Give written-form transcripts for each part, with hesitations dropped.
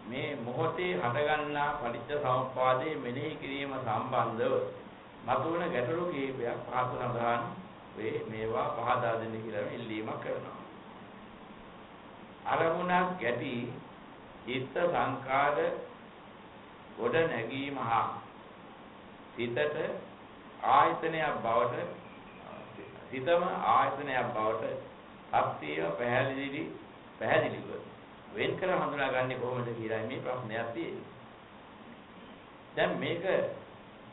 මේ මොහොතේ හටගන්නා පටිච්ච සමුප්පාදයේ මෙනෙහි කිරීම සම්බන්ධව මතුවන ගැටලු කිහිපයක් පහත සඳහන් වේ. මේවා පහදා දෙන්න කියලා ඉල්ලීමක් කරනවා. අරමුණක් ගැටි චිත්ත සංකාර ගොඩ නැගීම හා සිතට ආයතනයක් බවට සිතම ආයතනයක් බවට අත්‍යව පැහැදිලිව වෙන් කර හඳුනාගන්නේ කොහොමද කියලා මේ ප්‍රශ්නයක් තියෙනවා. දැන් මේක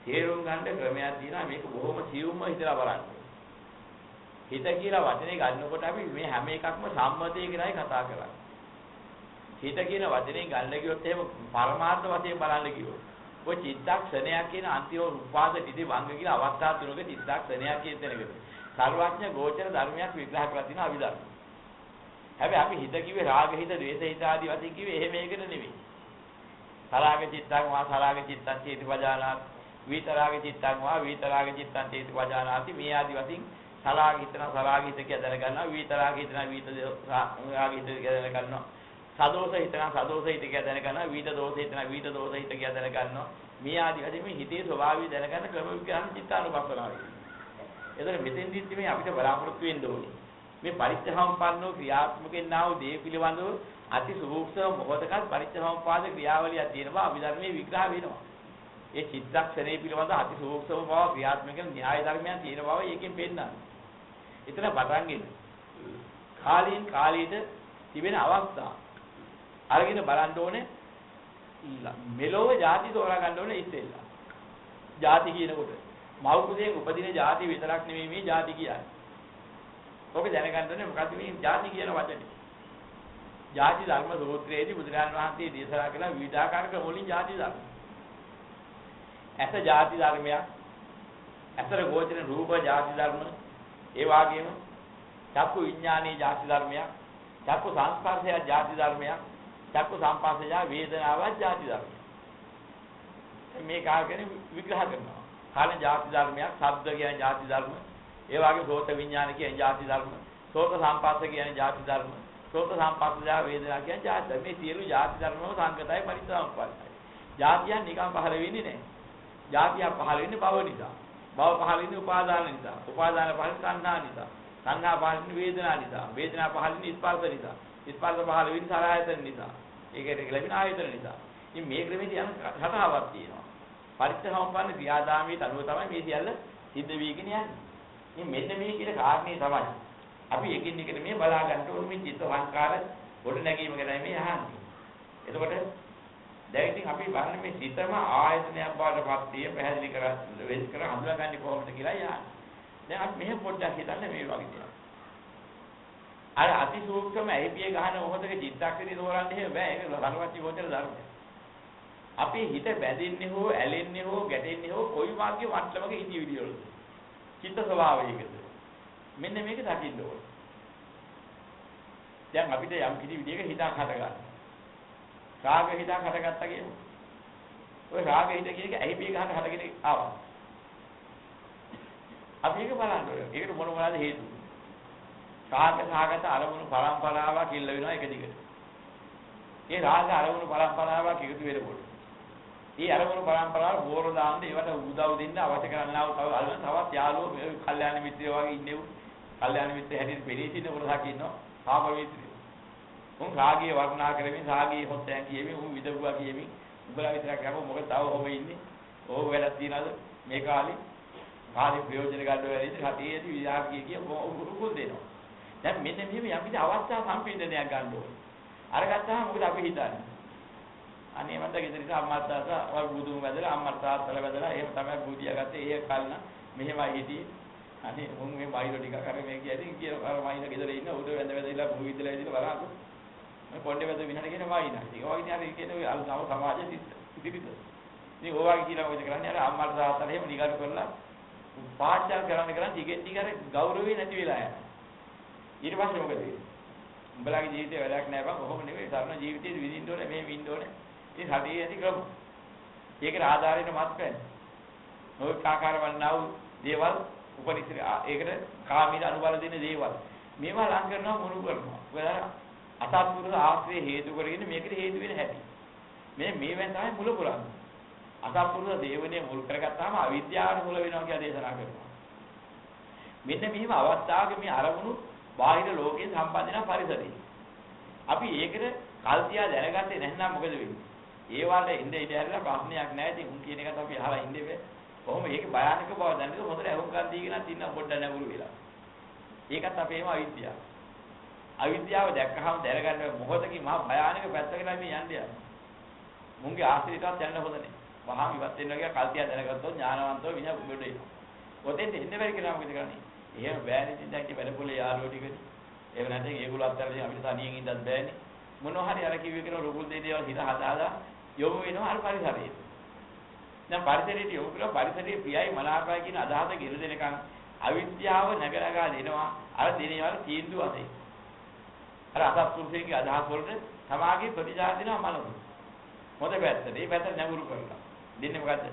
තේරුම් ගන්න ක්‍රමයක් තියෙනවා. මේක බොහොම සියුම්ව හිතලා බලන්න. හිත කියලා වචනේ ගන්නකොට අපි මේ හැම එකක්ම සම්මතය කියලායි කතා කරන්නේ. හිත කියන වචනේ ගන්න කිව්වොත් එහෙම පරමාර්ථ වශයෙන් බලන්න කිව්වොත් ඔය චිත්තක්ෂණයක් කියන අන්තිම උපාද තිති වංග කියලා අවස්ථා තුනක චිත්තක්ෂණයක් කියන තැනකට සර්වඥ ගෝචර ධර්මයක් විග්‍රහ කරලා තියෙනවා අභිධර්ම. හැබැයි අපි හිත කිව්වේ රාග හිත, ද්වේෂ හිත ආදී වශයෙන් කිව්වේ එහෙම එකද නෙමෙයි. සරාග චිත්තං වා සරාග චිත්තං චේති වජානාති, විතරාග චිත්තං වා විතරාග චිත්තං චේති වජානාති මේ ආදී වශයෙන් සරාග හිතන සරාග හිත කියලා දැනගන්නවා, විතරාග හිතන විතරාග හිත කියලා දැනගන්නවා. සදෝෂ හිතන සදෝෂ හිත කියලා දැනගන්නවා, විත දෝෂ හිතන විත දෝෂ හිත කියලා දැනගන්නවා. මේ ආදී වශයෙන් මේ හිතේ ස්වභාවය දැනගන්න ක්‍රම විග්‍රහන චිත්තානුපස්සනාවයි. එතකොට මෙතෙන්දිත් මේ අපිට බලාපොරොත්තු වෙන්න ඕනේ. මේ පරිච්ඡේදසම්පන්නෝ ක්‍රියාත්මකෙන් ආව දේ පිළිබඳව අති සූක්ෂම මොහොතකත් පරිච්ඡේදසම්පාද ක්‍රියාවලිය තියෙනවා අභිධර්මයේ විග්‍රහ වෙනවා. ඒ චිත්තක්ෂණේ පිළිබඳව අති සූක්ෂම බව ක්‍රියාත්මක න්‍යාය ධර්මයන් තියෙන බව ඒකෙන් පෙන්නනවා. එතන පටන්ගෙන කාලීට තිබෙන අවස්ථා අරගෙන බලන්න ඕනේ. මෙලොව ಜಾති තෝරා ගන්න ඕනේ ඉස්සෙල්ලා. ಜಾති කියනකොට මව් කුසයෙන් උපදින ಜಾති විතරක් නෙමෙයි මේ ಜಾති කියන්නේ. ඔක දැනගන්න ඕනේ මොකද්ද මේ ಜಾති කියන වචනේ. ಜಾති ධර්ම සූත්‍රයේදී බුදුරජාණන් වහන්සේ දේශනා කළ විවිධාකාර ක්‍රම වලින් ಜಾති ධර්ම. ඇස ಜಾති ධර්මයක්. ඇසර ගෝචර රූප ಜಾති ධර්ම. ඒ වගේම චක්කු විඥානීය ಜಾති ධර්මයක්. චක්කු සංස්පර්ශය ಜಾති ධර්මයක්. චක්කු සංපස්සය වේදනාවක් ಜಾති ධර්මයක්. මේ කාර්යගෙන විග්‍රහ කරනවා. කාණ ಜಾති ධර්මයක්, ශබ්ද කියන ಜಾති ධර්ම. ඒ වගේ සෝත විඥාන කියන ಜಾති ධර්ම, සෝත සංපස්ස කියන ಜಾති ධර්ම, සෝත සංපස්සජා වේදනා කියන ಜಾති ධර්ම. මේ සියලු ಜಾති ධර්මවල සංගතයි පරිත්‍යාගපයි. ಜಾතියන් නිකන් පහළ වෙන්නේ නැහැ. ಜಾතිය පහළ වෙන්නේ භව නිසා. භව පහළ වෙන්නේ උපාදාන නිසා. උපාදාන පහළ වෙන්නේ තණ්හා නිසා. තණ්හා පහළ වෙන්නේ වේදනා නිසා. වේදනා පහළ වෙන්නේ ස්පර්ශ නිසා. ස්පර්ශ පහළ වෙන්නේ සලආයතන නිසා. ඒකට ලැබෙන ආයතන නිසා. ඉතින් මේ ක්‍රමෙදී යන රටාවක් තියෙනවා. පරිත්‍යාගසම්පන්න ක්‍රියාදාමයේ අනුව තමයි මේ සියල්ල සිද්ධ වෙගෙන යන්නේ. මේ මෙන්න මේ කියන කාරණේ තමයි අපි එකින් එකට මේ බලා ගන්න ඕනේ මේ චිත්ත සංකාර ගොඩ නැගීම ගැන මේ අහන්නේ. එතකොට දැන් ඉතින් අපි බලන්නේ මේ සිතම ආයතනයක් බවට පත් විය පැහැදිලි කර වෙස් කර හඳුනාගන්නේ කොහොමද කියලා යන්නේ. දැන් අපි මෙහෙම පොඩ්ඩක් හිතන්න මේ වගේ දෙයක්. අර අති සූක්ෂම ඇහිපිය ගහන මොහොතක චිත්තක්ෂණේ තෝරන්නේ එහෙම බෑ. ඒක ධර්මවත් ගෝචර ධර්මයක්. අපි හිත බැඳින්නේ හෝ ඇලෙන්නේ හෝ ගැටෙන්නේ හෝ කොයි වාක්‍ය මට්ටමක හිතී විදියවලද? චිත්ත ස්වභාවයකද? මෙන්න මේක දකින්න ඕනේ. දැන් අපිට යම් කිසි විදියක හිතක් හටගන්නවා. රාග හිතක් හටගත්තා කියමු. ඔය රාග හිත කියන එක ඇහිපිය ගහන හටගෙන ආවා. අපි ඒක බලන්න ඕනේ. ඒකට මොන මොනවාද හේතු? රාග සහගත අරමුණු පරම්පරාවක් ඉල්ල වෙනවා එක දිගට. ඒ රාග අරමුණු පරම්පරාවක් එකතු වෙනකොට ඒ අරමුණු පරම්පරාව බෝර දාන්න ඒවට උදව් දෙන්න අවශ්‍ය කරන්නා වූ තවත් යාළුවෝ කල්යාණ මිත්‍රයෝ වගේ ඉන්නේ. කල්යාණ මිත්‍රය හැටියට පෙළී සිටින කොටසක් ඉන්නවා. කාම මිත්‍රයෝ. උන් රාගයේ වර්ණනා කරමින් රාගයේ හොත්යන් කියමින් උන් විදගුවා කියමින් උඹලා විතරක් කරමු මොකද තව ඔබ ඉන්නේ. ඕක වැඩක් තියනද මේ කාලේ? කාලේ ප්‍රයෝජන ගන්න වෙලාවේදී රටේදී විද්‍යාර්ථී කිය උරුකුල් දෙනවා. දැන් මෙන්න මෙහෙම යම්කිසි අවස්ථා සම්පීඩනයක් ගන්න ඕනේ. අරගත්තාම මොකද අපි හිතන්නේ? අනේ මන්ද ගෙදරින් අම්මා තාත්තා වල් බුදුන් වැදලා අම්මා තාත්තලා වැදලා එහෙම තමයි බුදියා ගත්තේ. ඒ කල්න මෙහෙමයි හිටියේ. අනේ උන් මේ බයිලෝ ටික කර මේ කියදී කියන අර මයින ගෙදර ඉන්න උඩ වැඳ වැදලා බුදු විදලා ඉඳලා බලන්න. මේ කොණ්ඩේ වැද විනහට කියන වයින්. ඒක වගේ නේ කියන ඔය අල් සමාජයේ ඉතිරිද. ඉතින් ඔයවාගේ කියලා මොකද කරන්නේ? අර අම්මා තාත්තලා එහෙම නිගරු කරලා පාඩම් කරන්න ටිකෙන් ටික අර ගෞරවේ නැති වෙලා යනවා. ඊට පස්සේ මොකද වෙන්නේ? උඹලාගේ ජීවිතේ වැඩක් නැහැ බං. කොහොම නෙවෙයි සරණ ජීවිතේ විඳින්න ඕනේ මේ විඳින්න ඕනේ. ඉතින් හදිහේ ඇති ක්‍රම. ඒකට ආධාරයෙන් මත් වෙන්නේ. ඔය ආකාර වන්නා වූ දේවල් උපනිශ්‍රේ ඒකට කාමීන අනුබල දෙන දේවල්. මේවා ලං කරනවා මොනු කරනවා. ඔයාලා අසත්පුරුෂ ආශ්‍රය හේතු කරගෙන මේකට හේතු වෙන හැටි. මේවෙන් තමයි මුල පුරන්නේ. අසත්පුරුෂ දේවනේ මුල් කරගත්තාම අවිද්‍යාවට මුල වෙනවා කියලා දේශනා කරනවා. මෙන්න මෙහිම අවස්ථාවක මේ අරමුණු බාහිර ලෝකයේ සම්බන්ධ වෙන පරිසරය. අපි ඒකට කල්තියා දැනගත්තේ නැත්නම් මොකද වෙන්නේ? ඒ වල ඉඳ ඉඳලා ප්‍රශ්නයක් නැහැ. ඉතින් උන් කියන එකත් අපි අහලා ඉන්නේ. කොහොම මේකේ භයානක බව දැනගෙන හොඳට අහුම්කම් දීගෙන ඉන්න පොඩ්ඩක් නැඹුරු වෙලා. ඒකත් අපේම අවිද්‍යාව. අවිද්‍යාව දැක්කහම දැනගන්න මොහොතකින් මහා භයානක පැත්තකට අපි යන්නේ. මුන්ගේ ආශ්‍රිතවත් යන්න හොඳ නැහැ. වහාම ඉවත් වෙන්න කියලා කල්තියා දැනගත්තොත් ඥානවන්තව විඤ්ඤා උඹට එනවා. ඔතෙන් දෙන්න බැරි කෙනා මොකද කරන්නේ? එහෙම බෑනේ ඉතින් දැක්ක වැඩපොලේ යාළුවෝ ටිකනේ. එහෙම නැත්නම් ඒගොල්ලෝ අත්හැරලා අපිට තනියෙන් ඉඳත් බෑනේ. මොනවා හරි අර කිව්වේ කියන රුකුල් දෙන දේවල් හිත හදාලා යොමු වෙනවා අර පරිසරයට. දැන් පරිසරයට යොමු කරලා පරිසරයේ ප්‍රියයි මනාපයි කියන අදහස ගෙර දෙනකන් අවිද්‍යාව නැගනගා දෙනවා අර දිනේ වල තීන්දුව අතේ. අර අසත්පුරුෂයෙක්ගේ අදහස් වලට සමාගයේ ප්‍රතිචාර දෙනවා මනස. මොකද පැත්තට මේ පැත්තට නැඹුරු කරලා. දෙන්නේ මොකද්ද?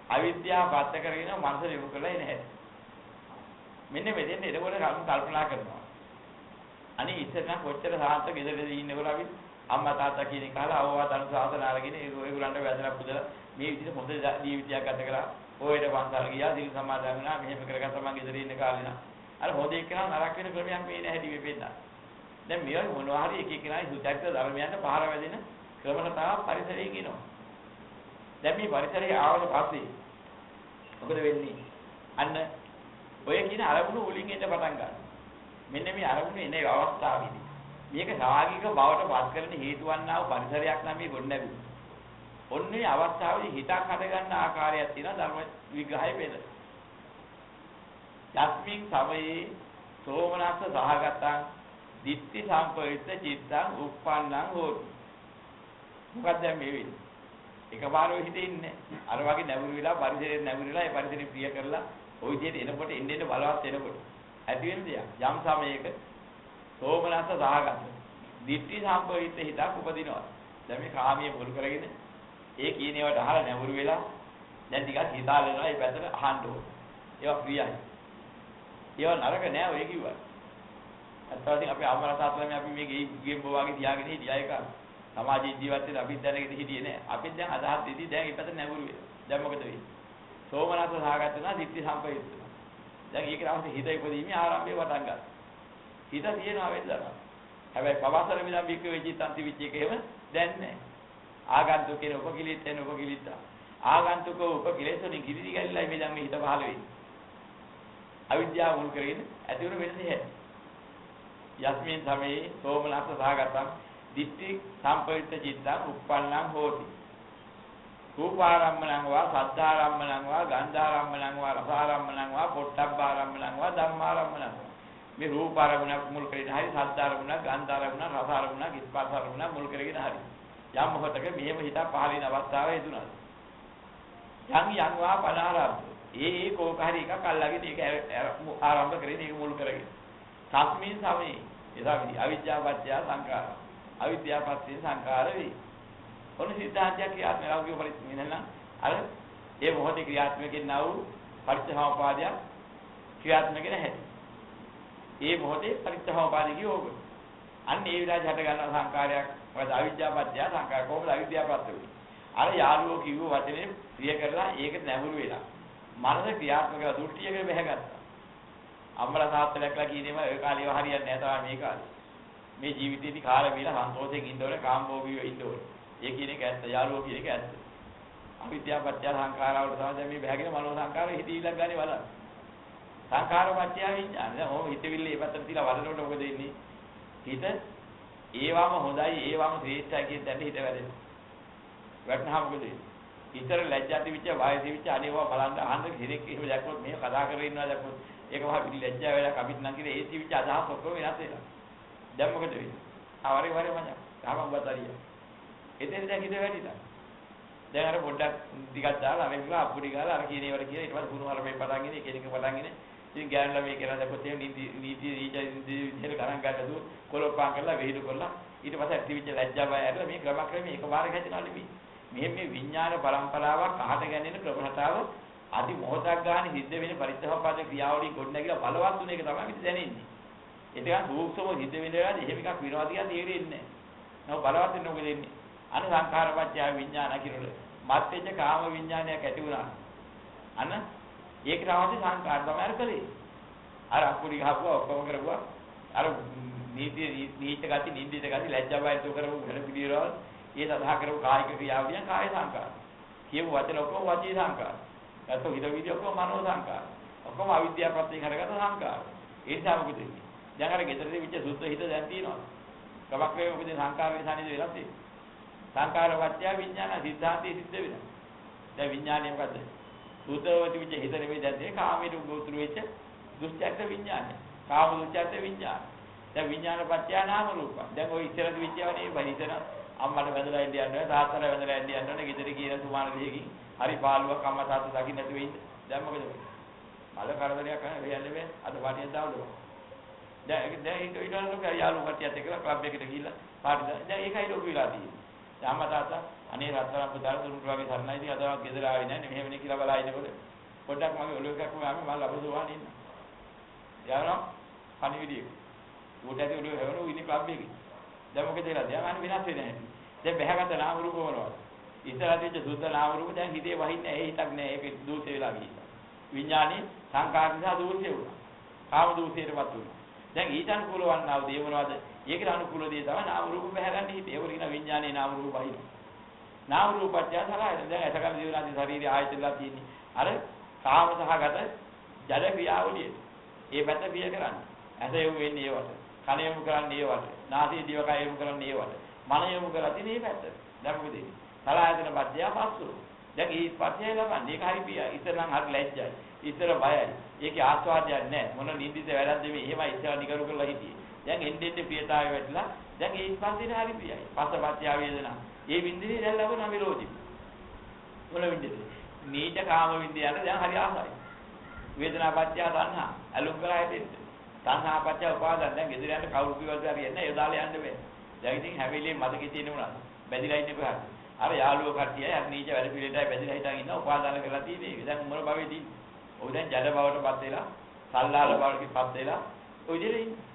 අවිද්‍යාව පත්ත කරගෙන මනස යොමු කරලා එන හැටි. මෙන්න මෙතෙන් එතකොට කල්පනා කරනවා. අනේ ඉස්සර නම් කොච්චර සාන්ත ගෙදරදී ඉන්නකොට අපි අම්මා තාත්තා කියන එක අහලා අවවාද අනුශාසන අරගෙන ඒගොල්ලන්ට වැදලා පුදලා මේ විදිහට හොඳ ජීවිතයක් ගත කරා. ඔයයට පන්සල් ගියා, සිල් සමාදන් වුණා, මෙහෙම කරගත්තා මම ගෙදර ඉන්න කාලේ නා. අර හොඳ එක්කෙනා නරක වෙන ක්‍රමයක් මේ නැහැටි වෙපෙන්න. දැන් මේ වගේ මොනවා හරි එක එකනා සුචරිත ධර්මයන්ට පහර වැදෙන ක්‍රමන තමයි පරිසරයේ කියනවා. දැන් මේ පරිසරයේ ආවට පස්සේ මොකද වෙන්නේ? අන්න ඔය කියන අරමුණු උලින් එන්න පටන් ගන්නවා. මෙන්න මේ අරමුණු එන අවස්ථාවේදී මේක සාගික බවට පත් කරන හේතු වන්නා වූ පරිසරයක් නම් මේ ගොඩනැගුණා. ඔන්නේ අවස්ථාවේදී හිතක් හද ගන්න ආකාරයක් තියෙනවා ධර්ම විග්‍රහය පෙළ. යස්මින් සමයේ සෝමනස්ස සහගතං දිට්ඨි සම්පවිත චිත්තං උප්පන්නං හෝති. මොකක්ද මේ වෙන්නේ? එකපාරව හිතේ ඉන්නේ. අර වගේ නැඹුරු වෙලා පරිසරයෙන් නැඹුරු වෙලා ඒ පරිසරය ප්‍රිය කරලා ওই විදිහට එනකොට එන්න බලවත් එනකොට ඇති වෙන දෙයක්. යම් සමයක සෝමනස්ස සහගත දිට්ඨි සම්පවිත හිතක් උපදිනවා. දැන් මේ කාමයේ මුල් කරගෙන ඒ කියන ඒවාට අහලා නැඹුරු වෙලා දැන් ටිකක් හිතාලෙනවා ඒ පැත්තට අහන්න ඕන. ඒවා ප්‍රියයි. ඒවා නරක නෑ ඔය කිව්වා. අත්‍යවශ්‍යයෙන් අපි අම්මලා තාත්තලා අපි මේ ගේම් බෝවාගේ තියාගෙන හිටියා ඒක. සමාජයේ ජීවත් වෙන අපි දැනගෙන හිටියේ නෑ. අපි දැන් අදහස් දෙදී දැන් ඒ පැත්තට නැඹුරු වෙනවා. දැන් මොකද වෙන්නේ? සෝමනස්ස සහගත වෙනවා දිට්ඨි සම්පවිත වෙනවා. දැන් ඒක රාමසේ හිත ඉපදීමේ ආරම්භය වටන් ගන්නවා. හිත තියෙනවා වෙද්දා. හැබැයි පවසර මිදම් බික්ක වෙච්චිත්තන්ති විච් එක එහෙම දැන් නෑ. ආගන්තුකේ උපකිලිට එන උපකිලිට ආගන්තුක උපකිලේසොනි කිරිදි ගැලිලා මේ දැන් මේ හිත පහළ වෙන්නේ. අවිද්‍යාව මුල් කරගෙන ඇති වෙන වෙන්නේ නැහැ. යස්මින් සමේ සෝමනස්ස සහගතං දිට්ඨි සම්පවිත චිත්තං උප්පන්නං හෝති. රූපාරම්මණං වා සද්ධාරම්මණං වා ගන්ධාරම්මණං වා රසාරම්මණං වා පොට්ටබ්බාරම්මණං වා ධම්මාරම්මණං මේ රූපාරම්මණ මුල් කරගෙන හරි සද්ධාරම්මණ ගන්ධාරම්මණ රසාරම්මණ කිස්පාසාරම්මණ මුල් කරගෙන හරි යම් මොහතක මෙහෙම හිත පහළ වෙන අවස්ථාවේ යෙදුණා. යම් වා පනාරම්භ ඒ කෝක හරි එකක් අල්ලගෙන ඒක ආරම්භ කරගෙන ඒක මුල් කරගෙන සස්මින් සමේ එදාවිදි අවිද්‍යාවපත්‍ය සංඛාර අවිද්‍යාවපත්‍ය සංඛාර වේ. ඔන්න සිද්ධාන්තයක් ක්‍රියාත්මක ලෞකික පරිස්සමෙන් නේද? අර ඒ මොහොතේ ක්‍රියාත්මක වෙනා වූ පරිච්ඡේදෝපාදය ක්‍රියාත්මක නැහැ. ඒ මොහොතේ පරිච්ඡේදෝපාදය කියෝග. අන්න ඒ විලාස හට ගන්න සංඛාරයක් මොකද අවිද්‍යාවපත්‍ය සංඛාර කොහොමද අවිද්‍යාවපත්‍ය වෙන්නේ? අර යාළුවෝ කිව්ව වචනේ ප්‍රිය කරලා ඒකට නැඹුරු වෙලා මනස ක්‍රියාත්මක කරලා දෘෂ්ටියකට බැහැගත්තා. අම්මලා තාත්තලාක්ලා කියනේම ඒ කාලේව හරියන්නේ නැහැ තමයි මේ කාලේ. මේ ජීවිතේදී කාල වේලා සන්තෝෂයෙන් ඉන්න ඕනේ කාම්භෝගීව ඉන්න ඕනේ. ඒ කියන එක ඇත්ත යාළුවෝ කියන එක ඇත්ත. අවිද්‍යාවපත්‍ය සංඛාරවල තමයි මේ බැහැගෙන මනෝ සංඛාරෙ හිතවිල්ලක් ගන්නේ බලන්න. සංඛාරපත්‍ය විඥාන. දැන් ඕම හිතවිල්ල ඒ පැත්තට තියලා වඩනකොට මොකද වෙන්නේ? හිත ඒවම හොඳයි ඒවම ශ්‍රේෂ්ඨයි කියන දැන හිත වැඩෙනවා. වැටහම මොකද වෙන්නේ? ඉතර ලැජ්ජාති විච වායති විච අනේවා බලන්න අහන්න කෙනෙක් එහෙම දැක්කොත් මේ කතා කරගෙන ඉන්නවා දැක්කොත් ඒක මහා පිළි ලැජ්ජා වෙලා කපිට නම් කියලා ඒසි විච අදහස් ඔක්කොම වෙනස් වෙනවා. දැන් මොකද වෙන්නේ? ආවරේ වරේ මචං. තාමක් බතරිය. එතෙන් දැන් හිත වැඩිලා. දැන් අර පොඩ්ඩක් ටිකක් දාලා අර කිව්වා අප්පුඩි ගාලා අර කියන ඒවට කියලා ඊට පස්සේ කුණු හරපේ පටන් ඉන්නේ කෙනෙක් පටන් ඉන්නේ. ඉතින් ගෑනුලා මේ කියලා දැක්කොත් එහෙම නීති විදිහට ගණන් ගන්න දු කොලොප්පම් කරලා වෙහිදු කරලා ඊට පස්සේ ඇතිවිච්ච ලැජ්ජා බය ඇරලා මේ ක්‍රමක්‍රමයෙන් එකපාරට හැදෙනවා නෙමෙයි. මේ විඥාන පරම්පරාවක් අහට ගැනෙන ක්‍රමහතාව අදි මොහොතක් ගන්න සිද්ධ වෙන පරිත්‍යාගපාද ක්‍රියාවලිය ගොඩනැගිලා බලවත් තුන එක තමයි අපි දැනෙන්නේ. ඒක සූක්ෂම සිද්ධ වෙන වෙලාවදී එහෙම එකක් විනෝදියා තේරෙන්නේ නැහැ. නෝ බලවත් වෙන මොකද වෙන්නේ? අන සංඛාරපත්‍ය විඥාන කිරුල මත්ත්‍යජ කාම විඥානයක් ඇති වුණා. අන ඒකට අවශ්‍ය සංඛාර තමයි අර කලේ. අර අකුරි ගහපුවා ඔක්කොම කරපුවා. අර නීච ගති නින්දිත ගති ලැජ්ජා බය දුක කරපු වෙන පිළිවෙලවල් ඒ සඳහා කරපු කායික ක්‍රියාවලියන් කාය සංඛාර. කියපු වචන ඔක්කොම වාචී සංඛාර. ඒත් හිත විදිය ඔක්කොම මනෝ සංඛාර. ඔක්කොම අවිද්‍යාව ප්‍රත්‍යයෙන් හරගත්ත සංඛාර. ඒ නිසා මොකද වෙන්නේ? දැන් අර ගෙදරදී විච්ච සුද්ධ හිත දැන් තියෙනවා. කමක් වේ මොකද සංඛාර නිසා නේද වෙලා තියෙන්නේ. සංඛාර වත්‍ය විඥාන සිද්ධාන්තයේ සිද්ධ වෙනවා. දැන් විඥානය මොකද්ද? සූත්‍රවති විච්ච හිත නෙමෙයි දැන් තියෙන්නේ කාමයේ උගුතුරු වෙච්ච දුෂ්චක්ත විඥානය. කාම දුෂ්චක්ත විඥාන. දැන් විඥාන පත්‍ය නාම රූප. දැන් ওই ඉස්සරදී විච්චව නේ බහිතන අම්මට වැඳලා ඉන්න යනවා තාත්තට වැඳලා ඉන්න යනවා ගෙදර කියන සුමාන දෙයකින් හරි පාළුවක් අම්මා තාත්තා දකින්න නැතුව ඉන්න. දැන් මොකද වෙන්නේ? මල කරදරයක් කරන වෙන්නේ මේ අද පාටියක් දාවලු. දැන් ඒක ඊළඟට යාළුවෝ කට්ටියත් එක්කලා ක්ලබ් එකට ගිහිල්ලා පාටි දාන. දැන් ඒකයි ලොකු වෙලා තියෙන්නේ. දැන් අම්මා තාත්තා අනේ රත්තරන් පුතාල දුරුට වගේ සරණයි ඉතින් අදවත් ගෙදර ආවේ නැහැ මෙහෙම නේ කියලා බලා ඉන්නකොට පොඩ්ඩක් මගේ ඔළුව එකක් වගේ මම ලබසුවාන ඉන්න. යනවා පණිවිඩිය. උට ඇති ඔළුව හැවරෝ ඉන්නේ ක්ලබ් එකේ. දැන් මොකද වෙලා? දැන් අන්න වෙනස් වෙන්නේ නැහැ. දැන් බහැගත නාම රූප වලවත්. ඉස්සරහට ඉච්ච සුද්ධ නාම රූප දැන් හිතේ වහින්නේ ඒ හිතක් නෑ ඒක දූෂ්‍ය වෙලා ගිහින්. විඥානේ සංකාර නිසා දූෂ්‍ය වුණා. කාම දූෂ්‍යයටපත් වුණා. දැන් ඊට අනුකූල වන්නා වූ දේ මොනවද? ඒකට අනුකූල දේ තමයි නාම රූප බහැගන්න හිතේ. ඒක කියන විඥානේ නාම රූප වහින. නාම රූපත්‍ය සලආයතන දැන් අසකල ජීවනාදී ශරීරය ආයතනලා තියෙන්නේ. අර කාම සහගත ජඩ ක්‍රියාවලිය. ඒ පැත්ත පිය කරන්නේ. ඇස යොමු වෙන්නේ ඒවට. කන යොමු කරන්නේ ඒවට. නාසය දිවකය යොමු කරන්නේ ඒවට. මන යොමු කරලා තියෙන මේ පැත්ත. දැන් මොකද වෙන්නේ? සලආයතන පත්‍ය පස්සු. දැන් මේ පත්‍ය ලබන්නේ ඒක හරි පිය. ඉතර නම් හරි ලැජ්ජයි. ඉතර බයයි. ඒකේ ආස්වාදයක් නැහැ. මොන නිදිත වැරද්ද මේ එහෙමයි ඉතර නිකරු කරලා හිටියේ. දැන් එන්නේ ප්‍රියතාවය වැටලා දැන් ඒ ස්පන්දනේ හරි ප්‍රියයි. පස්සපත්‍ය වේදනා. ඒ වින්දිනේ දැන් ලබන විරෝධි. මොන වින්දිනේ? නීච කාම වින්දියන දැන් හරි ආසයි. වේදනාපත්‍ය තණ්හා. අලුම් කරා හිටින්න. තණ්හාපත්‍ය උපාදාන දැන් ගෙදර යන්න කවුරු කිව්වද හරියන්නේ ඒ දාලා යන්න බෑ. දැන් ඉතින් හැම වෙලේම මතකේ තියෙන උනත් බැඳිලා ඉන්න කොහොමද? අර යාළුවෝ කට්ටිය අර නීච වැඩ පිළිවෙලටයි බැඳිලා හිටන් ඉන්නවා උපාදාන කරලා තියෙන්නේ. දැන් මොන භවෙදී? ඔය දැන් ජඩ බවටපත් වෙලා, සල්ලාල බවටපත් වෙලා ඔය විදිහට ඉන්නේ.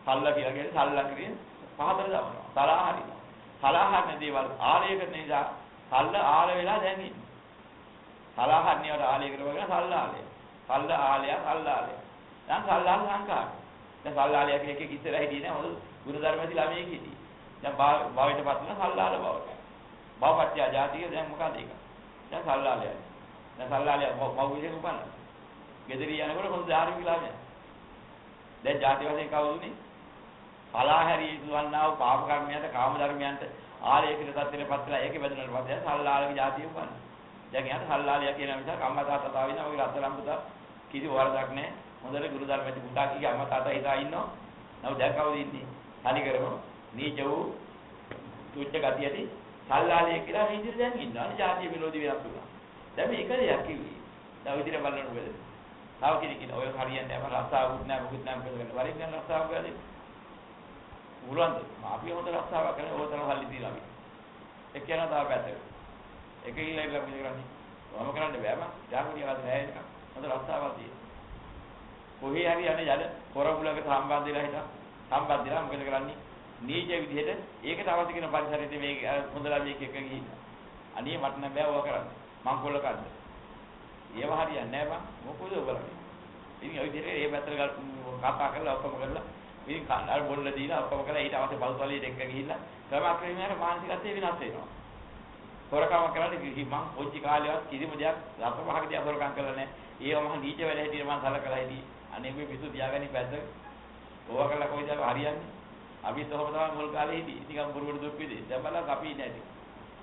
සල්ලා කියලා කියන්නේ සල්ලා කියන පහතර දානවා. සලා හරිනවා. සලාහන දේවල් ආලය කරන නිසා සල්ල ආල වෙලා දැන් ඉන්නේ. සලාහන්නේවට ආලය කරවගෙන සල්ලාලය. සල්ල ආලය සල්ලාලය. දැන් සල්ලාල සංඛාර. දැන් සල්ලාලය කියන එක ඉස්සරහ හිටියේ නෑ හොඳ ගුණධර්මදී ළමයි හිටියේ. දැන් භවයටපත් වෙන සල්ලාල බවට. භවපත්‍ය ජාතිය දැන් මොකද ඒක? දැන් සල්ලාලයයි. දැන් සල්ලාලය මව්විදේ උපන්න. ගෙදරිය යනකොට හොඳ ධාර්මික ලාභය. දැන් ජාති වශයෙන් කවුරුනේ? සලාහැරී සුවන්නා වූ පාප කර්මයන්ට කාම ධර්මයන්ට ආලයකට තත්ත්වයටපත් වෙලා ඒකේ බඳුනට පස්සේ සල්ලාලගේ ජාතිය උපන්න. දැන් එයාට සල්ලාලියා කියන නිසා අම්මා තාත්තා තාව ඉන්නවා ඔය රත්තරන් පුතා කිසි වරදක් නැහැ. හොඳට ගුරු ධර්මයේ පුතා කීගේ අම්මා තාත්තා හිතා ඉන්නවා. නමුත් දැන් කවුද ඉන්නේ? තනි කරම නීච වූ තුච්ච ගතිය ඇති සල්ලාලිය කියලා නීච දැන් ඉන්නවා. ජාතිය විරෝධී වෙනස් වුණා. දැන් මේක දෙයක් කිව්වේ. දැන් ඔය විදිහට බලන්න ඕනේ. තාව කෙනෙක් ඔය හරියන්නේ නැහැ. මම රස්සාවුත් නැහැ මොකුත් නැහැ මොකද කරන්නේ. වරින් ගන්න රස්සාව කරලා මුලන්ද අපි හොඳ රස්සාවක් කරන ඕතන සල්ලි දීලා අපි. ඒ කියන තාව පැත්තට. එක ඉල්ල ඉල්ල මොකද කරන්නේ? වම කරන්න බෑ මම. යාළුවෝ වල නැහැ එක. හොඳ රස්සාවක් තියෙනවා. කොහේ හරි යන්නේ යන පොරබුලකට සම්බන්ධ වෙලා හිටා. සම්බන්ධ වෙලා මොකද කරන්නේ? නීච විදිහට ඒකට අවශ්‍ය කරන පරිසරයේ මේ හොඳ ළමයෙක් එක්ක ගිහින්. අනේ මට නෑ බෑ ඔය කරන්න. මං කොල්ල කද්ද. ඒව හරියන්නේ නෑ මං. මොකද ඔය බලන්නේ. ඉතින් ඔය විදිහට මේ පැත්තට කතා කරලා ඔක්කොම කරලා ඉතින් කන්නාල් බොල්ල දීලා ඔක්කොම කරලා ඊට අවශ්‍ය පෞද්ගලිකයට එක්ක ගිහිල්ලා ක්‍රමක්‍රමයෙන් මානසිකත්වය වෙනස් වෙනවා. හොරකම කරන්නේ කිසි මං පොච්චි කාලේවත් කිසිම දෙයක් රත්පහකදී හොරකම් කරලා නැහැ. ඒව මම නීච වැඩ හැටියට මං සලකලා හිටියේ. අනේ මේ පිස්සු තියාගන්නේ පැද්ද. ඕවා කරලා කොයිද හරියන්නේ? අපිත් ඔහොම තමයි මුල් කාලේ හිටියේ. නිකන් බොරුවට දුක් විදේ. දැන් බලන්න අපි නැති.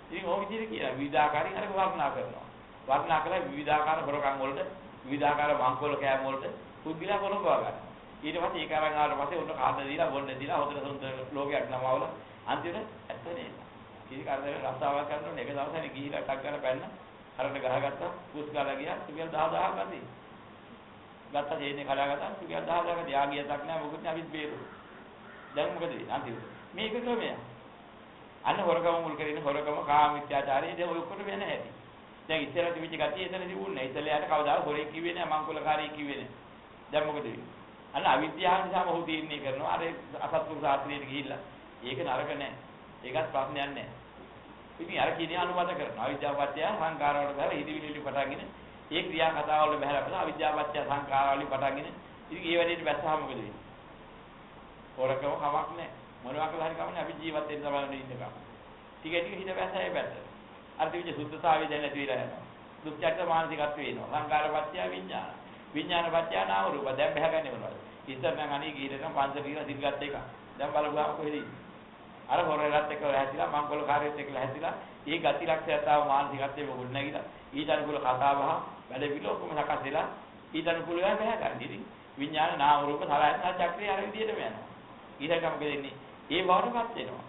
ඉතින් ඕක විදිහට කියලා විවිධාකාරයෙන් අර වර්ණනා කරනවා. වර්ණනා කළා විවිධාකාර හොරකම් වලට, විවිධාකාර මංකොල්ල කෑම වලට පුදුලා පොළඹවා ගන්න. ඊට පස්සේ ඒක අරන් ආවට පස්සේ උන්න කාද දීලා බොන්න දීලා හොඳට සුන්දර ලෝකයක් නමවල අන්තිමට ඇත්ත නේ. කිසි කාර්යයක් රස්සාවක් කරනකොට එක දවසක් ගිහිලා ටක් ගාලා පැන්න හරට ගහගත්තා කුස් ගාලා ගියා රුපියල් 10000ක් අදී. ගත්තා ජීනේ කඩාගත්තා රුපියල් 10000ක ත්‍යාගියක් නැහැ මොකුත් නැහැ අපිත් බේරුවා. දැන් මොකද වෙන්නේ අන්තිමට? මේක ක්‍රමය. අන්න හොරකම මුල් කරගෙන හොරකම කාම මිත්‍යාචාරය ඉතින් ඔය ඔක්කොට වෙන හැටි. දැන් ඉස්සරහ තිබිච්ච ගතිය එතන තිබුණේ. ඉස්සරහට කවදාවත් හොරෙක් කිව්වේ නැහැ මංකොලකාරී කිව්වේ නැහැ. දැන් මොකද වෙන්නේ? අන්න අවිද්‍යාව නිසා මොහු තීරණය කරනවා අර අසත්පුරුෂ ශාස්ත්‍රයට ගිහිල්ලා ඒක නරක නෑ ඒකත් ප්‍රශ්නයක් නෑ. ඉතින් අර කියන්නේ අනුමත කරනවා. අවිද්‍යාව පත්‍ය සංඛාර වලට බහලා හිතවිලි පටන්ගෙන ඒ ක්‍රියා කතා වල බහලා අපිට අවිද්‍යාව පත්‍ය සංඛාර වලින් පටන්ගෙන ඉතින් ඒ වැඩේට බැස්සහම මොකද වෙන්නේ? හොරකම කමක් නෑ. මොනවා කළා හරි කමන්නේ අපි ජීවත් වෙන්න තමයි ඉන්නකම්. ටික ටික හිත බැස්සයි පැත්ත. අර තිබිච්ච සුද්ධතාවය දැන් නැති වෙලා යනවා. දුක්ඛ මානසිකත්ව වෙනවා. සංඛාර පත්‍ය විඥාන. විඥාන පත්‍ය නාම රූප. දැන් බහගන්නේ මොනවද? ඉස්සර නම් අනේ ගිහින් පංච කියලා දිල්ගත් එක. දැන් බලපුවාම කොහෙද ඉන්නේ? අර හොරලත් එක්ක හැදිලා මංගල කාර්යයත් එක්ක හැදිලා ඒ ගති ලක්ෂයතාව මානසිකත්වයේ මොකුත් නැගිලා ඊට අනුකූල කතා බහ වැඩ පිළිවෙල ඔක්කොම සකස් වෙලා ඊට අනුකූලව බහ ගන්න. ඉතින් විඥාන නාම රූප සලයනා චක්‍රය අර විදිහටම යනවා. ඊළඟට මොකද වෙන්නේ? ඒ බවටපත් වෙනවා.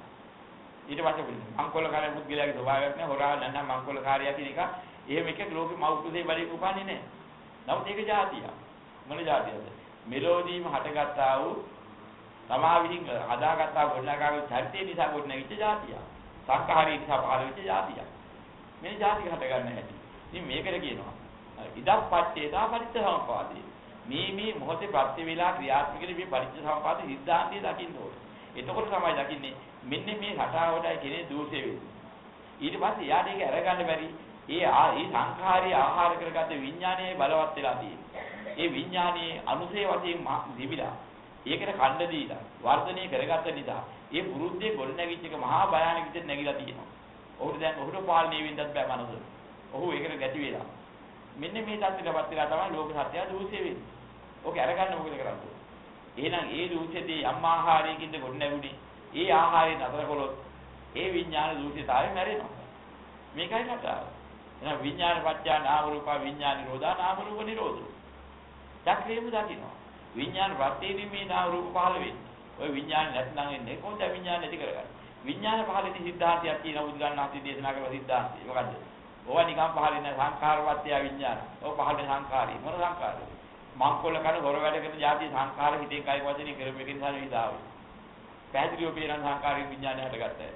ඊට පස්සේ මංගල කාර්ය මුද්ගලයාගේ ස්වභාවයක් නෑ. හොරා නැත්නම් මංගල කාර්යය කියන එක එහෙම එකක් ලෝකෙ මෞතුසේ බලයෙන් උපන්නේ නෑ. නමුත් ඒක જાතියක්. මොන જાතියද? මෙලෝදීම හටගත්තා වූ තමා විසින් හදාගත්තා ගොඩනගාගත්තු චරිතය නිසා ගොඩනැගිච්ච જાතිය. සංඛාරී නිසා පහළ වෙච්ච જાතිය. මේ જાතිය හට ගන්න හැටි. ඉතින් මේකට කියනවා ඉදප්පච්චේතා පටිච්චසමුප්පාදේ. මේ මොහොතේ ප්‍රත්‍ය වේලා ක්‍රියාත්මක වෙන මේ පටිච්චසමුප්පාද සිද්ධාන්තය දකින්න ඕනේ. එතකොට තමයි දකින්නේ මෙන්න මේ රටාවටයි කෙනේ දෝෂේ වෙන්නේ. ඊට පස්සේ යාට ඒක අරගන්න බැරි. ඒ සංඛාරී ආහාර කරගත්ත විඥානයේ බලවත් වෙලා තියෙන්නේ. ඒ විඥානයේ අනුසේ වශයෙන් දිවිලා ඒකට ඛණ්ඩ දීලා වර්ධනය කරගත්ත නිසා ඒ පුරුද්දේ ගොඩනැගිච්ච එක මහා භයානක විදිහට නැగిලා තියෙනවා. ඔහුට පාලනය වෙන්නත් බෑ මනස. ඔහු ඒකට ගැටි වෙලා. මෙන්න මේ தත්ත්වයටපත් වෙලා තමයි ලෝක සත්‍යය දූෂ්‍ය වෙන්නේ. ඕක අරගන්න මොකද කරන්නේ? එහෙනම් ඒ දූෂ්‍යදී යම් ආහාරයකින්ද ගොඩනැගුණේ. ඒ ආහාරයෙන් අතර කළොත් ඒ විඥාන දූෂිතාවේ මැරෙනවා. මේකයි කතාව. එහෙනම් විඥාන පත්‍ය නාම රූප විඥාන නිරෝධා නාම රූප නිරෝධෝ. චක්‍රේම දකින්නවා. විඥාන ප්‍රත්‍යයෙන් මේ නාම රූප පහළ වෙන්නේ. ඔය විඥාන නැත්නම් එන්නේ කොහොමද විඥාන නැති කරගන්නේ? විඥාන පහළදී සිද්ධාන්තයක් තියෙනවා බුදුගන්නාන්සේ දේශනා කරන සිද්ධාන්තය. මොකද්ද? ඕවා නිකන් පහළින් සංඛාරවත්ය විඥාන. ඔය පහළේ සංඛාරී. මොන සංඛාරද? මංකොල්ල කන හොර වැඩ කරන જાති සංඛාර හිතේ කයි වචනේ කරපු එකෙන් තමයි විදාවේ. පැහැදිලිව පේන සංඛාරී විඥානය හටගත්තා.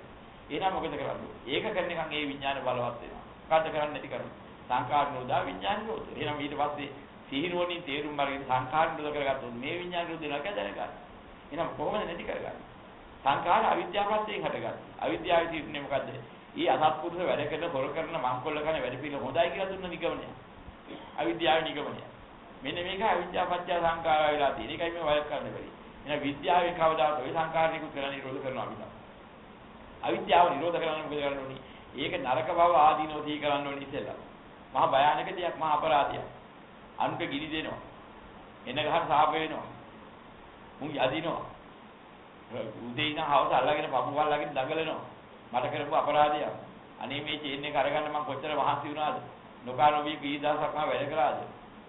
එහෙනම් මොකද කරන්නේ? ඒක කරන එකන් ඒ විඥාන බලවත් වෙනවා. මොකද්ද කරන්නේ නැති කරන්නේ? සංඛාර නෝදා විඥාන නෝද. එහෙනම් ඊට පස්සේ සිහිනුවණින් තේරුම් අරගෙන සංඛාර නෝද කරගත්තොත් මේ විඥාන නෝද වෙනවා කියලා දැනගන්න. එහෙනම් කොහොමද නැති කරගන්නේ? සංඛාර අවිද්‍යාවයෙන් හටගත්තා. අවිද්‍යාවේ තියෙන්නේ මොකද්ද? ඊ අසත්පුරුෂ වැඩ කරන හොර කරන මංකොල්ල කරන වැඩ පිළිවෙල හොඳයි කියලා දුන්න නිගමනය. අවිද්‍යාවේ නිගමනය. මෙන්න මේක අවිද්‍යාපත්‍ය සංඛාර වෙලා තියෙන. ඒකයි මේ වයස් කරන්න බැරි. එහෙනම් විද්‍යාවෙන් කවදාවත් ඔය සංඛාරිකුත් කරලා නිරෝධ කරනවා අපි තමයි. අවිද්‍යාව නිරෝධ කරන්න මොකද කරන්න ඕනේ? ඒක නරක බව ආදීනෝ සිහි කරන්න ඕනේ ඉතින්ලා. මහා භයානක දෙයක්, මහා අපරාධයක්. අනුක ගිනි දෙනවා. එන ගහන සාප වෙනවා. මුන් යදිනවා. උදේ ඉඳන් හවස අල්ලගෙන පපුව අල්ලගෙන දඟලනවා. මට කරපු අපරාධයක්. අනේ මේ චේන් එක අරගන්න මම කොච්චර මහන්සි වුණාද? නොකානෝවි කීදාසක් මම වැඩ කළාද?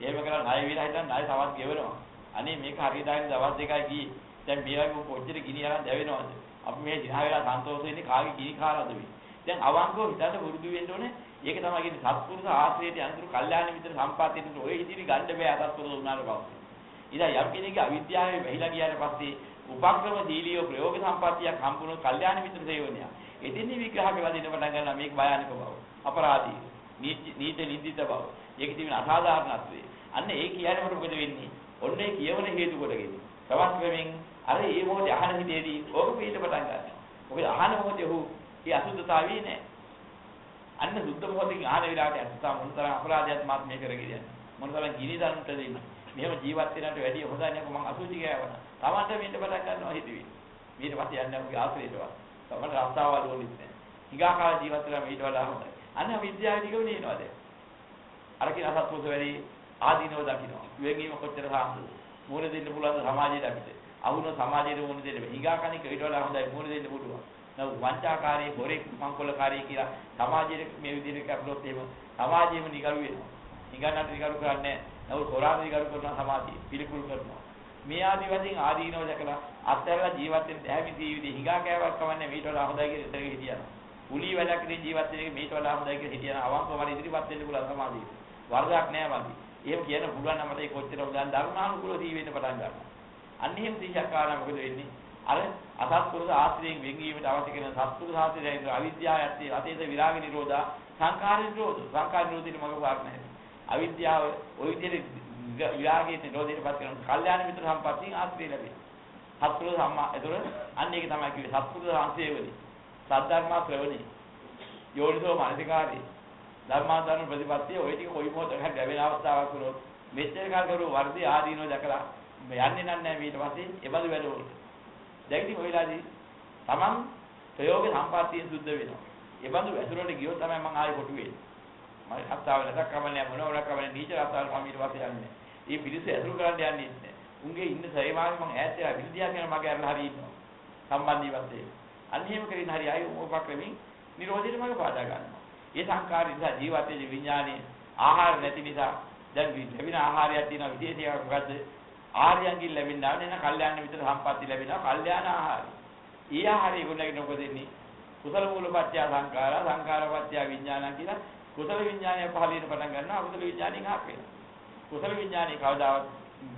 එහෙම කරලා ණය විලා හිටන් ණය තවත් ගෙවනවා. අනේ මේක හරියටම දවස් දෙකයි ගියේ. දැන් මේ වගේ කොච්චර ගිනි අරන් දැවෙනවද? අපි මේ දිහා වෙලා සන්තෝෂ වෙන්නේ කාගේ ගිනි කාලාද මේ? දැන් අවංකව හිතන්න වරුදු වෙන්න ඕනේ. ඒක තමයි කියන්නේ සත්පුරුෂ ආශ්‍රයයට අනුතුරු කල්යාණ මිත්‍ර සම්පත්තියට ඔය ඉදිරි ගන්න බෑ අසත්පුරුෂ උනාට පස්සේ. ඉතින් යම් කෙනෙක්ගේ අවිද්‍යාවේ වැහිලා ගියාට පස්සේ උපක්‍රම දීලියෝ ප්‍රයෝග සම්පත්තියක් හම්බුනොත් කල්යාණ මිත්‍ර සේවනය. එදිනෙ විග්‍රහ කරලා දෙන්න පටන් ගන්නවා මේක භයානක බව. අපරාධී. නීත නින්දිත බව. ඒකේ තියෙන අසාධාරණත්වය. අන්න ඒ කියන්නේ මොකද වෙන්නේ? ඔන්න ඒ කියවන හේතු කොටගෙන. තවත් ක්‍රමෙන් අර ඒ මොහොතේ අහන හිතේදී ඕක පිට පටන් ගන්නවා. මොකද අහන මොහොතේ ඔහු ඒ අසුද්ධතාවය නෑ. අන්න සුද්ධ මොහොතකින් අහන විලාට අසුද්ධා මොනතරම් අපරාධයක් මාත් මේ කරගෙන යන්නේ. මොනතරම් ගිනි දන්නට දෙන්නේ. මෙහෙම ජීවත් වෙනට වැඩිය හොඳයි නේද මම අසුචි ගෑවන. තමන්ට මෙන්න පටන් ගන්නවා හිතෙවි. ඊට පස්සේ යන්නේ ඔහුගේ ආශ්‍රයයටවත්. තමන්ට රස්තාවල් ඕනෙත් නෑ. හිඟා කාල ජීවත් වෙලා ඊට වඩා හොඳයි. අන්න විද්‍යාවේ දිගම නේනවා දැන්. අර කියන අසත්පුරුෂ වැඩි ආදීනව දකින්නවා. වෙගීම කොච්චර සාහසද? මූණ දෙන්න පුළුවන් සමාජයට අපිට. අහුන සමාජයට මූණ දෙන්න. හිඟා කණික ඊට වඩා හොඳයි මූණ දෙන්න පුළුවන්. නමුත් වංචාකාරී හොරෙක් මංකොලකාරී කියලා සමාජයේ මේ විදිහට කරුණොත් එහෙම සමාජයේම නිකරු වෙනවා. හිඟන්නට නිකරු කරන්නේ නැහැ. නමුත් හොරාම නිකරු කරන සමාජය පිළිකුල් කරනවා. මේ ආදි වශයෙන් ආදීනව දැකලා අත්හැරලා ජීවත් වෙන්න හැමි ජීවිතේ හිඟා කෑවක් කවන්නේ මේට වඩා හොඳයි කියලා ඉතින් හිටියනවා. පුලි වැඩකදී ජීවත් වෙන එක මේට වඩා හොඳයි කියලා හිටියනවා. අවංකව වල ඉදිරිපත් වෙන්න පුළුවන් සමාජයේ. වරදක් නෑ වගේ. එහෙම කියන පුළුවන් නම් මට ඒක කොච්චර උදාන් ධර්මානුකූලව දී වෙන්න පටන් ගන්නවා. අන්න එහෙම දීශකාරා මොකද වෙන්නේ? අර අසත්පුරුෂ ආශ්‍රයෙන් වෙන්වීමට අවශ්‍ය කරන සත්පුරුෂ ආශ්‍රයෙන් අවිද්‍යාව යත්තේ අතීත විරාග නිරෝධා සංඛාර නිරෝධ. සංඛාර නිරෝධිට මඟ පාර නැහැ. අවිද්‍යාව ওই විදිහට විරාගයේ නිරෝධයටපත් කරන කල්යාණ මිත්‍ර සම්පත්තියෙන් ආශ්‍රය ලැබෙනවා. සත්පුරුෂ සම්මා ඒතර අන්න ඒක තමයි කිව්වේ සත්පුරුෂ සංසේවනි. සද්ධර්ම ශ්‍රවණේ යෝනිසෝ මානසිකාරේ ධර්මාදාන ප්‍රතිපත්තිය ඔය ටික කොයි මොහොතක ලැබෙන අවස්ථාවක් වුණොත් මෙච්චර කාල කරු වර්ධි ආදීනෝ දැකලා යන්නේ නැහැ ඊට පස්සේ එබඳු වැඩවලට. දැන් ඉතින් ඔයලාදී තමන් ප්‍රයෝග සම්පත්තියෙන් සුද්ධ වෙනවා. එබඳු ඇසුරට ගියොත් තමයි මම ආයෙ කොටු වෙන්නේ. මම හත්තාව නැතක් කමන්නේ මොනවරක් කමන්නේ නීච රස්සාවල් මම ඊට පස්සේ යන්නේ. මේ පිළිස ඇසුරු කරන්න යන්නේ නැහැ. උන්ගේ ඉන්න සේවාවේ මම ඈත් වෙලා විද්‍යාව කියන මගේ අරලා හරි ඉන්නවා. සම්බන්ධී වශයෙන්. අන්න එහෙම කරින් හරි ආයෙ උපක්‍රමෙන් නිරෝධයට මම පාදා ගන්නවා. ඒ සංකාර නිසා ජීවිතයේ විඥානයේ ආහාර නැති නිසා දැන් ලැබෙන ආහාරයක් තියෙනවා විශේෂයක් මොකද්ද? ආර්යයන්ගෙන් ලැබෙනා නේ කල්යාණ මිත්‍ර සම්පatti ලැබෙනවා කල්යාණ ආහාරය. ඊ ආහාරය ගුණගෙන මොකද වෙන්නේ? කුසල මූලපත්‍ය සංඛාර සංඛාරපත්‍ය විඥාන කියලා කුසල විඥානය පහළ වෙන පටන් ගන්නවා අකුසල විඥානයෙන් හාක් වෙනවා. කුසල විඥානේ කවදාවත්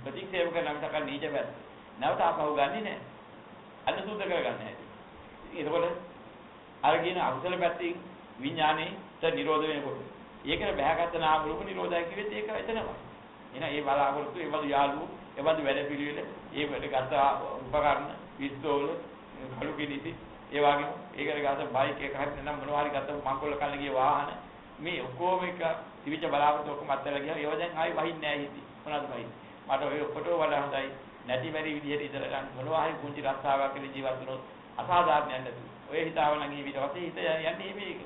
ප්‍රතික්ෂේප කරන නැමතක නීච පැත්ත. නැවත ආපහු ගන්නෙ නැහැ. අන්න සුද්ධ කරගන්න හැටි. ඒකවල අර කියන අකුසල පැත්තෙන් විඥානේට නිරෝධ වෙනකොට ඒකට බහැගත්ත නාම රූප නිරෝධය කිව්වෙත් ඒක එතනමයි. එහෙනම් ඒ බලාපොරොත්තු ඒ බඳු යාළුවෝ ඒ බඳු වැඩ පිළිවෙල ඒ වැඩ ගත උපකරණ පිස්තෝල කළු කිනිසි ඒ වගේම ඒකට ගත බයික් එක හරි නැත්නම් මොනවා හරි ගත මංකොල්ල කන්න ගිය වාහන මේ ඔක්කොම එක තිබිච්ච බලාපොරොත්තු ඔක්කොම අත්හැරලා ගියා ඒව දැන් ආයි වහින්නේ නැහැ හිටි මොනවද වහින්නේ මට ඔය ඔක්කොටම වඩා හොඳයි නැති බැරි විදිහට ඉඳලා ගන්න මොනවා හරි පුංචි රස්සාවක් කියලා ජීවත් වුණොත් අසාධාරණයක් නැති ඔය හිතාවන නම් ඊට පස්සේ හිත යන්නේ මේක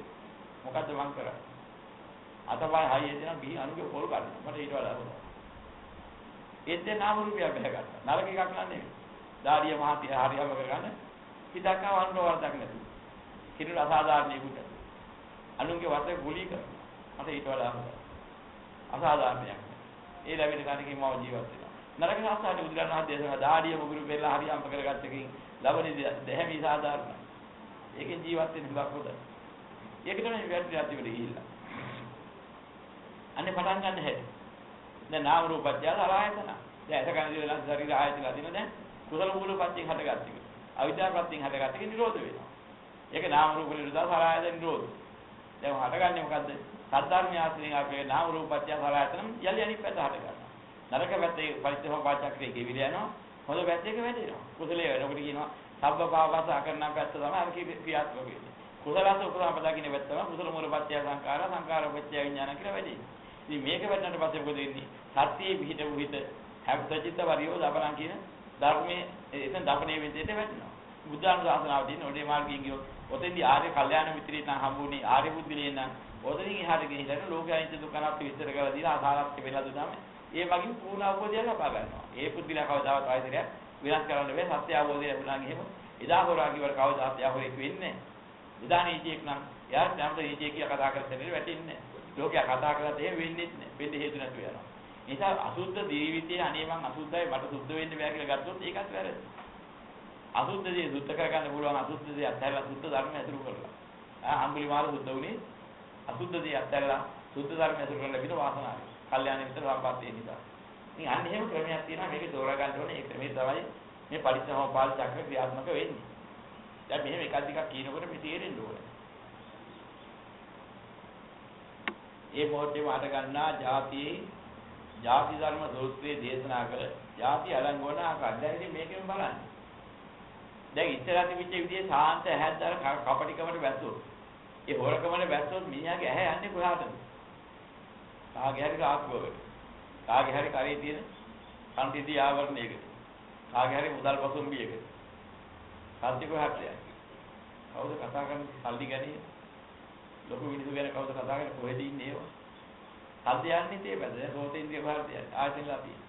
මොකද්ද මං කරන්නේ අතපය හයිය දෙනවා ගිහි අනුගේ පොල් ගන්න මට ඊට වඩා හොඳයි ඒත් නාම රූපය බහගත්තා නරක එකක් නෑ නෙවෙයි දාඩිය මහතිය හරියම කරගන්න හිතක් ආවන්න වරදක් නැති කිනුල අසාධාරණේකට අනුන්ගේ වතේ ගුලී කරනවා මට ඊට වඩා හොඳයි අසාධාරණයක් ඒ ලැබෙන කණකින් මම ජීවත් වෙනවා නරක සාස්ත්‍රයේ බුදුරණවහන්සේ දේශනා දාඩිය මුගුරු පෙරලා හරියම කරගත්තකින් ලබන දෙහැමි සාධාරණයි ඒකෙන් ජීවත් වෙන්න හුඟක් හොඳයි ඒක තමයි වැටි රාත්‍රිවල ගිහිල්ලා අනේ පටන් ගන්න හැටි දැන් නාම රූපත්‍ය ආයතන දැන් එතකන් ඉඳලා ශරීර ආයතන අදින දැන් කුසල මූල පත්‍යෙන් හටගත්ත එක අවිද්‍යාව පත්‍යෙන් හටගත්ත එක නිරෝධ වෙනවා ඒක නාම රූප නිරෝධ සලආයතන නිරෝධ දැන් හටගන්නේ මොකද්ද සද්ධර්ම ආශ්‍රයෙන් අපේ නාම රූපත්‍ය සලආයතන යලි අනිත් පැත්ත හටගන්නවා නරක පැත්තේ පරිත්‍යාගපාචක්‍රයේ ගෙවිල යනවා හොඳ පැත්තේක වැඩෙනවා කුසලයේ වෙනකොට කියනවා සබ්බ පාවස අකරණ පැත්ත තමයි අර ක්‍රියාත්මක වෙන්නේ කුසලස උපරාපදා කියන පැත්ත තමයි කුසල මූලපත්‍ය සංඛාර සංඛාරපත්‍ය විඥාන කියලා වැඩි ඉතින් මේක වැටෙනට පස්සේ මොකද වෙන්නේ සත්‍යයේ පිහිටු හිත හැබ්බචිත්ත වරියෝ දබලන් කියන ධර්මයේ එතන දපණේ විදිහට වැටෙනවා බුද්ධාන ශාසනාව තියෙන ඔඩේ මාර්ගයෙන් ගියොත් ඔතෙන්දී ආර්ය කල්යාණ මිත්‍රී නම් හම්බුනේ ආර්ය බුද්ධිලේ නම් ඔතනින් එහාට ගිහිල්ලා ලෝකයන්ට දුකනත් විස්තර කරලා දීලා ආසාරක් වෙලා දුන්නාම ඒ වගේ පූර්ණ අවබෝධය ලබා ගන්නවා ඒ බුද්ධිලා කවදාවත් ආයතනයක් විනාශ කරන්න බෑ සත්‍ය අවබෝධය ලැබුණා ගියම එදා හොරාගි වල කවදාවත් යහොරෙක් වෙන්නේ නැහැ එදා නීතියක් නම් යා නැමත නීතිය කියලා කතා කරලා වැටෙන්නේ ලෝකයා කතා කරලා තේ වෙන්නේ නැහැ වෙන්න හේතු නැතුව යනවා නිසා අසුද්ධ ජීවිතයේ අනේ මං අසුද්ධයි මට සුද්ධ වෙන්න බෑ කියලා ගත්තොත් ඒකත් වැරදි අසුද්ධ දේ සුද්ධ කරගන්න පුළුවන් අසුද්ධ දේ අත්හැරලා සුද්ධ ධර්ම ඇසුරු කරලා අඟුලිමාල සුද්ධ වුණේ අසුද්ධ දේ අත්හැරලා සුද්ධ ධර්ම ඇසුරු කරලා ලැබෙන වාසනාවයි කල්යාණ මිත්‍ර සම්පත්තිය නිසා ඉතින් අන්න එහෙම ක්‍රමයක් තියෙනවා මේක තෝරා ගන්න ඕනේ ඒ ක්‍රමය තමයි මේ පරිසම්පාද චක්‍ර ක්‍රියාත්මක වෙන්නේ දැන් මෙහෙම එකක් දෙකක් කියනකොට මේ තේරෙන්න ඕනේ ඒ මොහොතේ මාට ගන්නා ಜಾති ධර්ම සූත්‍රයේ දේශනා කළ ಜಾති අලංගෝණ ආකාරය. දැන් ඉතින් මේකෙන් බලන්න. දැන් ඉස්සරහ තිබිච්ච විදිහේ සාන්ත ඇහැද්දාර කපටිකමට වැස්සොත්. ඒ හොරකමට වැස්සොත් මිනිහාගේ ඇහැ යන්නේ කොහාටද? කාගේ හරි ආත්මවලට. කාගේ හරි කරේ තියෙන කන්තිදී ආවරණයකට. කාගේ හරි මුදල් පසුම්බියකට. සත්‍ය කොහාටද යන්නේ? කවුද කතා කරන්නේ? සල්ලි ගැනීම. ලොකු මිනිස්සු ගැන කවුද කතා කරන්නේ? කොහෙද ඉන්නේ ඒවා? සද්ද යන්නේ තේ බද සෝතේන්ද්‍රිය භාරතය ආයතනලා තියෙන.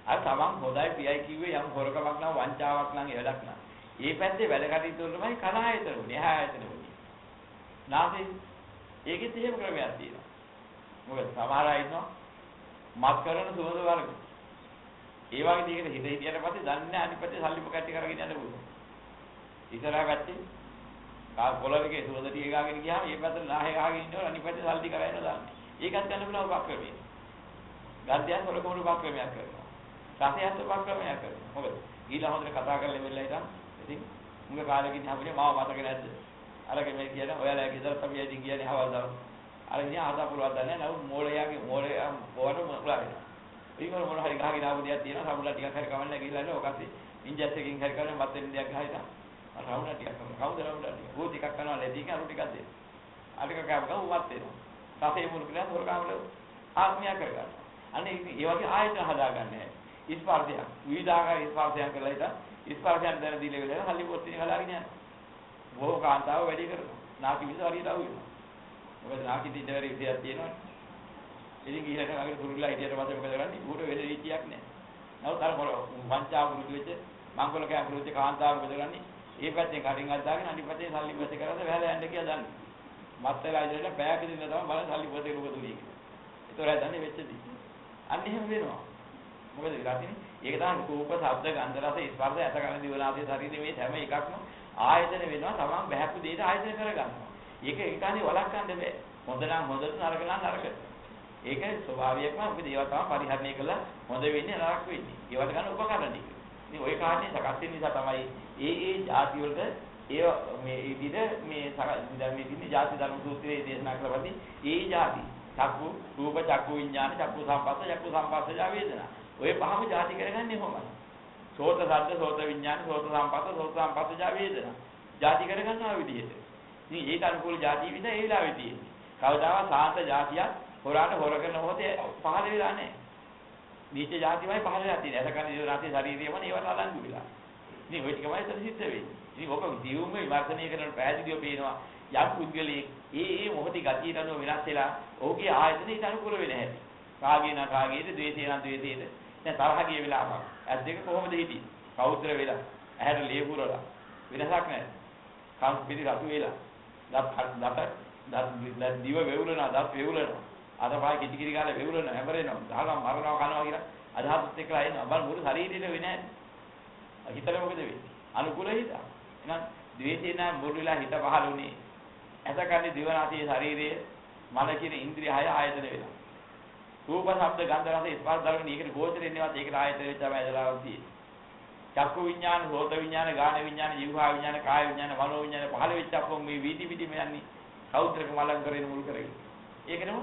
අර තමන් හොදයි පියයි කිව්වේ යම් හොරකමක් නම් වංචාවක් නම් ඒ වැඩක් නම්. ඒ පැත්තේ වැඩ කටයුතු වල තමයි කන ආයතන උනේ ආයතන උනේ. නාසෙ ඒකෙත් එහෙම ක්‍රමයක් තියෙනවා. මොකද සමහර අය ඉන්නවා මත් කරන සුවඳ වර්ග. ඒ වගේ දෙයකට හිත හිටියට පස්සේ දන්නේ අනිත් පැත්තේ සල්ලිප කට්ටි කරගෙන යන්න පුළුවන්. ඉතරා පැත්තේ කොළවගේ සුවඳ ටික ගාගෙන ගියාම මේ පැත්තට නාහේ ගාගෙන ඉන්නවා අනිත් පැත්තේ සල්ලි කරගෙන දාන්නේ. ඒකත් ගන්න පුළුවන් උපක්‍රමයක්. ගද්‍යයන් වලකම උපක්‍රමයක් කරනවා. රසයත් උපක්‍රමයක් කරනවා. මොකද ඊළඟ හොඳට කතා කරලා ඉවරලා ඉතින් ඉතින් මුගේ කාලෙකින් හැබුණේ මාව මතක නැද්ද? අරගෙන මේ කියන්නේ ඔයාලා ගෙදර තමයි ඉතින් කියන්නේ හවල් දවස්. අර ඉතින් ආසා පුළුවන් දන්නේ නැහැ. නමුත් මෝලේ බොවට මුලාගෙන. ඊගොල්ල මොන හරි ගහගෙන ආපු දෙයක් තියෙනවා. සමුලා ටිකක් හරි කවන්න ගිහිල්ලා ඉන්නේ. ඔකත් ඉන්ජස් එකකින් හරි කරලා මත් වෙන දෙයක් ගහයිතා. රවුණ ටිකක් කරනවා. කවුද රවුණ ටික? ඌ ටිකක් කරනවා ලැබී අරු ටිකක් දෙන්න. අර ටික කෑම ගම උවත් වෙනවා. රසේ මුළු කියලා තොරකාමල ආත්මය කරගන්න. අනේ ඒ වගේ ආයතන හදාගන්නේ. ස්පර්ශයක්. විවිධාකාර ස්පර්ශයන් කරලා හිට ස්පර්ශයන් දැන දීලා වෙලා හල්ලි පොත්තිනේ හදාගෙන යනවා. බොහෝ කාන්තාව වැඩි කරනවා. නාකි විස හරියට ආව වෙනවා. මොකද නාකි දිඩවරි විදියක් තියෙනවා. ඉතින් ගිහලා අගට පුරුල්ලා හිටියට පස්සේ මොකද කරන්නේ? ඌට වෙන රීතියක් නැහැ. නමුත් අර වංචාව පුරුදු වෙච්ච මංගල කෑ පුරුදු වෙච්ච කාන්තාව මොකද කරන්නේ? ඒ පැත්තෙන් කටින් අද්දාගෙන අනිත් පැත්තෙන් සල්ලි පස්සේ කරලා වැහලා යන්න කියලා දන්නේ. මත් වෙලා ඉඳලා බෑග් එකේ ඉඳලා තමයි බලන්න සල්ලි පස්සේ ලොක දුරිය කියලා. ඒතොර හදන්නේ වෙච්චදී. අන්න එහෙම වෙනවා. මොකද වෙලා තියෙන්නේ? ඒක තමයි රූප, ශබ්ද, ගන්ධ, රස, ස්පර්ශ, ඇස, කන, දිව, නාසය, ශරීරය මේ හැම එකක්ම ආයතන වෙනවා. තමන් බහැපු දෙයට ආයතන කරගන්නවා. ඒක ඒකනේ වළක්වන්න බෑ. හොඳ නම් හොඳට, නරක නම් නරකට. ඒක ස්වභාවයක්ම අපි දේවා තමයි පරිහරණය කළා හොඳ වෙන්නේ නරක වෙන්නේ. ඒවට ගන්න උපකරණ ටික. ඉතින් ওই කාරණේ සකස් වෙන නිසා තමයි ඒ ಜಾති වලට ඒ මේ විදිහට මේ දැන් මේ දින්නේ ಜಾති ධර්ම සූත්‍රයේ දේශනා කරපදී ඒ ಜಾති චක්කු රූප චක්කු විඥාන චක්කු සම්පස්සජා වේදනා. ඔය පහම ಜಾති කරගන්නේ කොහොමද? සෝත ශබ්ද සෝත විඥාන සෝත සම්පස්සජා වේදනා. ಜಾති කරගන්නවා විදිහට. ඉතින් ඒක අනුකූල ಜಾති විදිහ ඒ වෙලාවෙ තියෙන්නේ. කවදාවත් සාන්ත ಜಾතියක් හොරාට හොර කරන මොහොතේ පහළ වෙලා නැහැ. නීච ಜಾතිමයි පහළ වෙලා තියෙන්නේ. අසකන දිව රාතේ ශරීරයම ඒවට අලංගු වෙලා. ඉතින් ওই ටිකමයි සිද්ධ වෙන්නේ. ඉතින් ඔක දියුම විමර්ශනය කරන පැහැදිලිව පේනවා යම් පුද්ගලයෙක් ඒ මොහොතේ ගතියට අනුව වෙනස් වෙලා ඔහුගේ ආයතනයට අනුකූල වෙන හැටි. කාගේ නා කාගේද ද්වේෂේ නා ද්වේෂේද. දැන් තරහ ගිය වෙලාවක ඇස් දෙක කොහොමද හිටියේ? කවුතර වෙලා ඇහැට ලේ පුරලා වෙනසක් නැහැ. කම් පිටි රතු වෙලා දත් දිව වේවුලනවා දත් වේවුලනවා. අර පායි කිටි කිරි ගාලා වේවුලනවා හැමරෙනවා. දහගම් මරනවා කනවා කියලා අදහසත් එක්කලා එනවා. බල මුළු ශරීරෙට වෙන්නේ නැහැ. හිතට මොකද වෙන්නේ? අනුකූල හිත. එහෙනම් ද්වේෂේ නම් මුළු වෙලා හිත පහළ වුණේ. ඇසකන්නේ දිවනාසයේ ශරීරයේ මන කියන ඉන්ද්‍රිය 6 ආයතන වෙනවා. රූප, ශබ්ද, ගන්ධ, රස, ස්පර්ශ ධර්ම නීකට ගෝචරෙන්නේවත් ඒකට ආයතන වෙච්ච තමයි ඇදලාවක් තියෙන්නේ. චක්කු විඥාන, සෝත විඥාන, ගාන විඥාන, જીවහා විඥාන, කාය විඥාන, මනෝ විඥාන පහළ වෙච්ච අපෝ මේ වීදි පිටිම යන්නේ කෞත්‍රක මලං කරගෙන මුල් කරගෙන. ඒකනම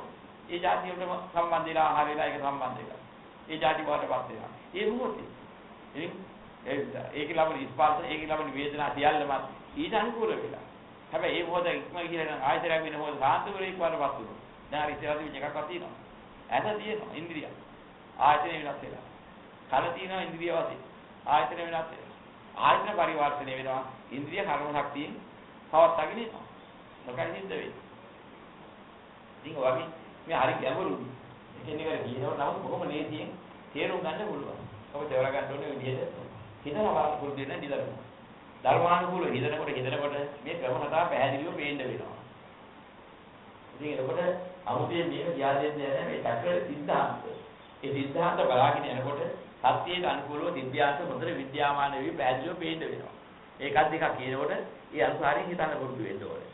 ඒ જાති වලට සම්බන්ධ වෙලා ආහාර වෙලා ඒක සම්බන්ධ වෙලා. ඒ જાති බවටපත් වෙනවා. ඒ මොහොතේ. ඉතින් ඒක ලබන ස්පර්ශ, ඒක ලබන වේදනා සියල්ලම ඊට අනුකූල වෙලා. හැබැයි ඒ මොහොත ඉක්ම කියලා නම් ආයතරයක් වෙන මොහොත සාන්ත වෙලෙක් වරපත් වෙනවා. දැන් හරි ඉස්සරහදී මේක එකක්වත් තියෙනවා. ඇස තියෙනවා ඉන්ද්‍රිය. ආයතන වෙනස් වෙලා. කන තියෙනවා ඉන්ද්‍රිය වශයෙන්. ආයතන වෙනස් වෙනවා. ආයතන පරිවර්තනය වෙනවා. ඉන්ද්‍රිය කර්ම ශක්තියෙන් පවත්වාගෙන යනවා. මොකක්ද සිද්ධ වෙන්නේ? ඉතින් ඔයගොල්ලෝ මේ හරි ගැඹුරුයි. එකින් එකට කියනවා නම් කොහොම නේතියෙන් තේරුම් ගන්න පුළුවන්. ඔබ තේරුම් ගන්න ඕනේ විදිහට හිතනවා බලන්න පුරුදු වෙන දිලනවා. ධර්මානුකූල හිතනකොට මේ ක්‍රම හතර පැහැදිලිව පේන්න වෙනවා. ඉතින් එතකොට අමුතියෙන් මේක කියා දෙන්නේ නැහැ මේ චක්‍ර සිද්ධාන්ත. ඒ සිද්ධාන්ත බලාගෙන යනකොට සත්‍යයට අනුකූලව දිව්‍යාන්ත හොඳට විද්‍යාමාන වෙවි පැහැදිලිව පේන්න වෙනවා. ඒකත් දෙකක් කියනකොට ඒ අනුසාරයෙන් හිතන්න පුරුදු වෙන්න ඕනේ.